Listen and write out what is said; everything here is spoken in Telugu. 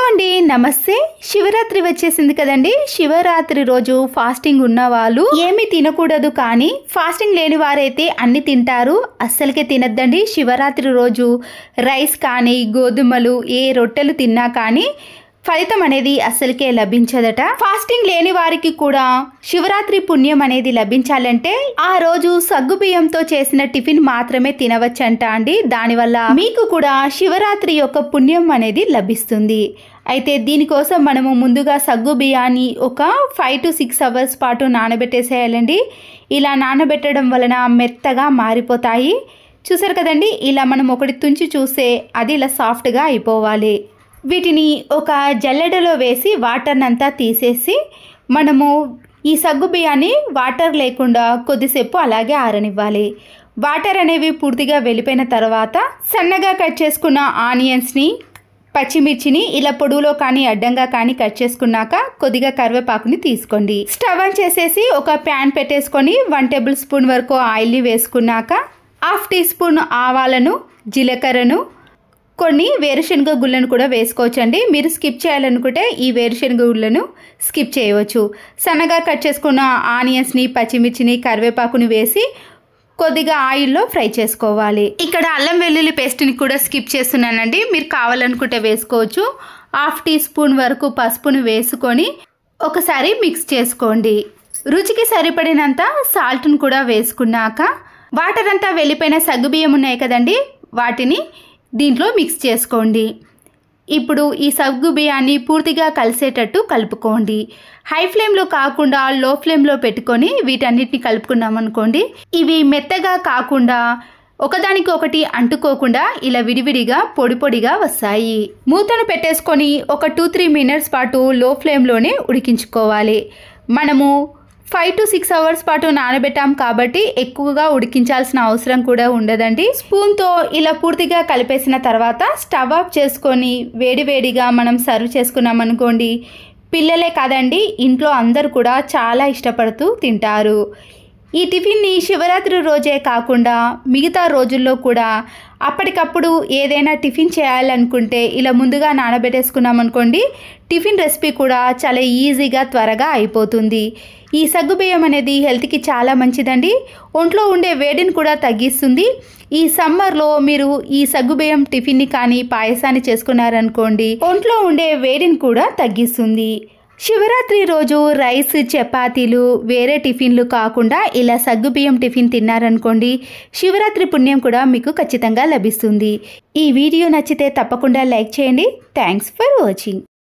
అండి నమస్తే శివరాత్రి వచ్చేసింది కదండి శివరాత్రి రోజు ఫాస్టింగ్ ఉన్న వాళ్ళు ఏమీ తినకూడదు కానీ ఫాస్టింగ్ లేని వారైతే అన్ని తింటారు అస్సలకే తినద్దండి శివరాత్రి రోజు రైస్ కానీ గోధుమలు ఏ రొట్టెలు తిన్నా కానీ ఫలితం అనేది అస్సలకే లభించదట ఫాస్టింగ్ లేని వారికి కూడా శివరాత్రి పుణ్యం అనేది లభించాలంటే ఆ రోజు సగ్గుబియ్యంతో చేసిన టిఫిన్ మాత్రమే తినవచ్చంట అండి దానివల్ల మీకు కూడా శివరాత్రి యొక్క పుణ్యం అనేది లభిస్తుంది అయితే దీనికోసం మనము ముందుగా సగ్గు బియ్యాన్ని ఒక 5 to 6 అవర్స్ పాటు నానబెట్టేసేయాలండి ఇలా నానబెట్టడం వలన మెత్తగా మారిపోతాయి చూసారు కదండి ఇలా మనం ఒకటి తుంచి చూస్తే అది ఇలా సాఫ్ట్గా అయిపోవాలి వీటిని ఒక జల్లెడలో వేసి వాటర్నంతా తీసేసి మనము ఈ సగ్గు బియ్యాన్ని వాటర్ లేకుండా కొద్దిసేపు అలాగే ఆరనివ్వాలి వాటర్ అనేవి పూర్తిగా వెళ్ళిపోయిన తర్వాత సన్నగా కట్ చేసుకున్న ఆనియన్స్ని పచ్చిమిర్చిని ఇలా పొడుగులో కానీ అడ్డంగా కానీ కట్ చేసుకున్నాక కొద్దిగా కరివేపాకుని తీసుకోండి స్టవ్ ఆన్ చేసేసి ఒక ప్యాన్ పెట్టేసుకొని 1 టేబుల్ స్పూన్ వరకు ఆయిల్ని వేసుకున్నాక 1/2 టీ స్పూన్ ఆవాలను జీలకర్రను కొన్ని వేరుశనగ గుళ్ళను కూడా వేసుకోవచ్చండి మీరు స్కిప్ చేయాలనుకుంటే ఈ వేరుశనగ గుళ్ళను స్కిప్ చేయవచ్చు సన్నగా కట్ చేసుకున్న ఆనియన్స్ని పచ్చిమిర్చిని కరివేపాకుని వేసి కొద్దిగా ఆయిల్లో ఫ్రై చేసుకోవాలి ఇక్కడ అల్లం వెల్లుల్లి పేస్ట్ని కూడా స్కిప్ చేస్తున్నానండి మీరు కావాలనుకుంటే వేసుకోవచ్చు 1/2 టీ స్పూన్ వరకు పసుపును వేసుకొని ఒకసారి మిక్స్ చేసుకోండి రుచికి సరిపడినంత సాల్ట్ను కూడా వేసుకున్నాక వాటర్ అంతా వెళ్ళిపోయిన సగ్గుబియ్యం ఉన్నాయి కదండి వాటిని దీంట్లో మిక్స్ చేసుకోండి ఇప్పుడు ఈ సగ్గు బియ్యాన్ని పూర్తిగా కలిసేటట్టు కలుపుకోండి హై ఫ్లేమ్లో కాకుండా లో ఫ్లేమ్లో పెట్టుకొని వీటన్నిటిని కలుపుకున్నాం అనుకోండి ఇవి మెత్తగా కాకుండా ఒకదానికి ఒకటి అంటుకోకుండా ఇలా విడివిడిగా పొడి పొడిగా వస్తాయి మూతను పెట్టేసుకొని ఒక 2-3 మినిట్స్ పాటు లో ఫ్లేమ్లోనే ఉడికించుకోవాలి మనము 5 to 6 అవర్స్ పాటు నానబెట్టాం కాబట్టి ఎక్కువగా ఉడికించాల్సిన అవసరం కూడా ఉండదండి స్పూన్తో ఇలా పూర్తిగా కలిపేసిన తర్వాత స్టవ్ ఆఫ్ చేసుకొని వేడివేడిగా మనం సర్వ్ చేసుకున్నాం అనుకోండి పిల్లలే కాదండి ఇంట్లో అందరూ కూడా చాలా ఇష్టపడుతూ తింటారు ఈ టిఫిన్ని శివరాత్రి రోజే కాకుండా మిగతా రోజుల్లో కూడా అప్పటికప్పుడు ఏదైనా టిఫిన్ చేయాలనుకుంటే ఇలా ముందుగా నానబెట్టేసుకున్నాం అనుకోండి టిఫిన్ రెసిపీ కూడా చాలా ఈజీగా త్వరగా అయిపోతుంది ఈ సగ్గుబియ్యం అనేది హెల్త్కి చాలా మంచిదండి ఒంట్లో ఉండే వేడిని కూడా తగ్గిస్తుంది ఈ సమ్మర్లో మీరు ఈ సగ్గుబియ్యం టిఫిన్ని కానీ పాయసాన్ని చేసుకున్నారనుకోండి ఒంట్లో ఉండే వేడిని కూడా తగ్గిస్తుంది శివరాత్రి రోజు రైస్ చపాతీలు వేరే టిఫిన్లు కాకుండా ఇలా సగ్గుబియ్యం టిఫిన్ తిన్నారనుకోండి శివరాత్రి పుణ్యం కూడా మీకు ఖచ్చితంగా లభిస్తుంది ఈ వీడియో నచ్చితే తప్పకుండా లైక్ చేయండి థ్యాంక్స్ ఫర్ వాచింగ్